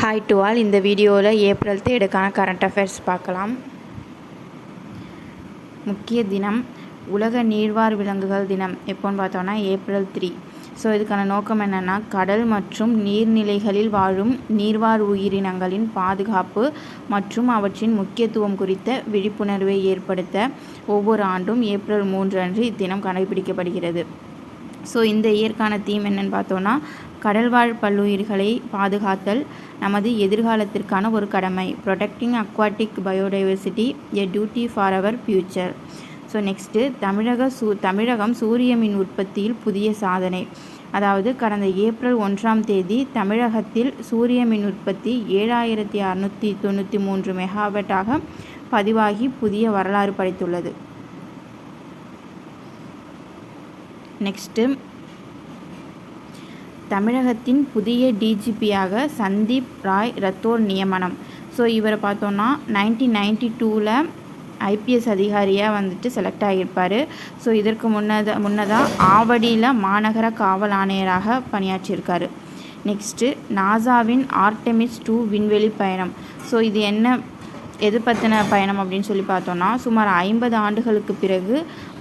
Hi to all. இந்த வீடியோவில் April 3 current affairs பார்க்கலாம். முக்கிய தினம் உலக நீர்வாழ் விலங்குகள் தினம் எப்போன்னு பார்த்தோன்னா ஏப்ரல் 3. ஸோ இதுக்கான நோக்கம் என்னென்னா, கடல் மற்றும் நீர்நிலைகளில் வாழும் நீர்வாழ் உயிரினங்களின் பாதுகாப்பு மற்றும் அவற்றின் முக்கியத்துவம் குறித்த விழிப்புணர்வை ஏற்படுத்த ஒவ்வொரு ஆண்டும் ஏப்ரல் 3 அன்று இத்தினம் கடைபிடிக்கப்படுகிறது. ஸோ இந்த இயற்கான தீம் என்னென்னு பார்த்தோன்னா, கடல்வாழ் பல்லுயிர்களை பாதுகாத்தல் நமது எதிர்காலத்திற்கான ஒரு கடமை. Protecting aquatic biodiversity a duty for our future. So next Tamilagam சூரிய மின் உற்பத்தியில் புதிய சாதனை. அதாவது கடந்த ஏப்ரல் 1 தமிழகத்தில் சூரிய மின் உற்பத்தி 7693 மெகாவாட்டாக பதிவாகி புதிய வரலாறு படைத்துள்ளது. நெக்ஸ்ட்டு தமிழகத்தின் புதிய டிஜிபியாக சந்தீப் ராய் ரத்தோர் நியமனம். ஸோ இவரை பார்த்தோன்னா 1992 ஐபிஎஸ் அதிகாரியாக செலக்ட் ஆகியிருப்பார். ஸோ இதற்கு முன்னதாக ஆவடியில் மாநகர காவல் ஆணையராக பணியாற்றியிருக்காரு. நெக்ஸ்ட்டு நாசாவின் ஆர்டெமிஸ் 2 விண்வெளி பயணம். ஸோ இது எது பற்றின பயணம் அப்படின்னு சொல்லி பார்த்தோன்னா, சுமார் 50 ஆண்டுகளுக்கு பிறகு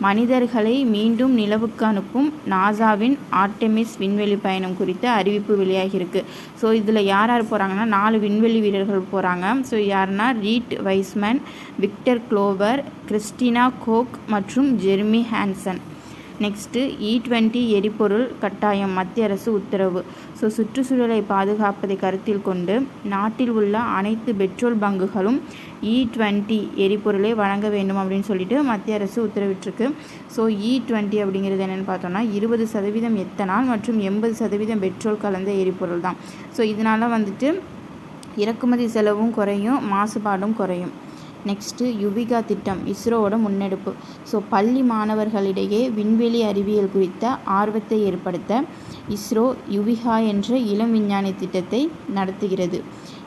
மனிதர்களை மீண்டும் நிலவுக்கு அனுப்பும் நாசாவின் ஆர்டெமிஸ் விண்வெளி பயணம் குறித்த அறிவிப்பு வெளியாகியிருக்கு. ஸோ இதில் யார் போகிறாங்கன்னா 4 விண்வெளி வீரர்கள் போகிறாங்க. ஸோ யாருன்னா Reid Wiseman, Victor Glover, Christina Koch மற்றும் ஜெர்மி ஹான்சன். நெக்ஸ்ட்டு E20 எரிபொருள் கட்டாயம் மத்திய அரசு உத்தரவு. ஸோ சுற்றுச்சூழலை பாதுகாப்பதை கருத்தில் கொண்டு நாட்டில் உள்ள அனைத்து பெட்ரோல் பங்குகளும் E20 எரிபொருளை வழங்க வேண்டும் அப்படின்னு சொல்லிட்டு மத்திய அரசு உத்தரவிட்டிருக்கு. ஸோ E20 அப்படிங்கிறது என்னென்னு பார்த்தோன்னா 20% எத்தனால் மற்றும் 80% பெட்ரோல் கலந்த எரிபொருள் தான். ஸோ இதனால் இறக்குமதி செலவும் குறையும், மாசுபாடும் குறையும். நெக்ஸ்ட்டு யுவிகா திட்டம் இஸ்ரோவோட முன்னெடுப்பு. ஸோ பள்ளி மாணவர்களிடையே விண்வெளி அறிவியல் குறித்த ஆர்வத்தை ஏற்படுத்த இஸ்ரோ யுவிகா என்ற இளம் விஞ்ஞானி திட்டத்தை நடத்துகிறது.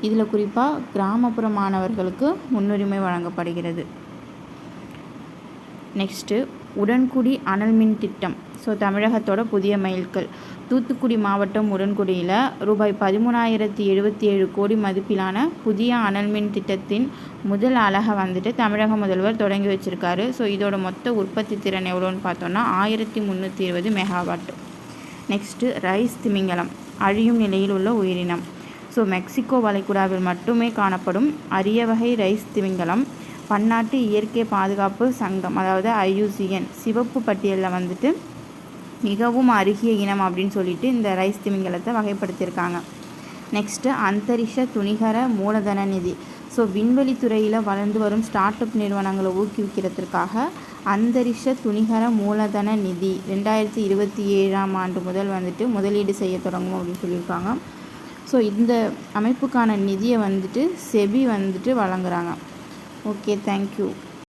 இதில் குறிப்பாக கிராமப்புற மாணவர்களுக்கு முன்னுரிமை வழங்கப்படுகிறது. நெக்ஸ்ட்டு உடன்குடி அனல் மின் திட்டம். ஸோ தமிழகத்தோட புதிய மைல்கல். தூத்துக்குடி மாவட்டம் உடன்குடியில் ரூபாய் 13,077 கோடி மதிப்பிலான புதிய அனல் மின் திட்டத்தின் முதல் அலகை தமிழக முதல்வர் தொடங்கி வச்சுருக்காரு. ஸோ இதோட மொத்த உற்பத்தி திறன் எவ்வளோன்னு பார்த்தோன்னா 1320 மெகாவாட். நெக்ஸ்ட்டு ரைஸ் திமிங்கலம் அழியும் நிலையில் உள்ள உயிரினம். ஸோ மெக்சிகோ வளைகுடாவில் மட்டுமே காணப்படும் அரிய வகை ரைஸ் திமிங்கலம் பன்னாட்டு இயற்கை பாதுகாப்பு சங்கம் அதாவது IUCN சிவப்பு பட்டியலில் மிகவும் அருகிய இனம் அப்படின்னு சொல்லிட்டு இந்த ரைஸ் திமிங்கலத்தை வகைப்படுத்தியிருக்காங்க. நெக்ஸ்ட்டு அந்தரிஷ துணிகர மூலதன நிதி. ஸோ விண்வெளித்துறையில் வளர்ந்து வரும் ஸ்டார்ட் அப் நிறுவனங்களை ஊக்குவிக்கிறதுக்காக அந்தரிஷ துணிகர மூலதன நிதி 2027 முதல் முதலீடு செய்ய தொடங்கும் அப்படின்னு சொல்லியிருக்காங்க. ஸோ இந்த அமைப்புக்கான நிதியை செபி வழங்குறாங்க. Okay, thank you.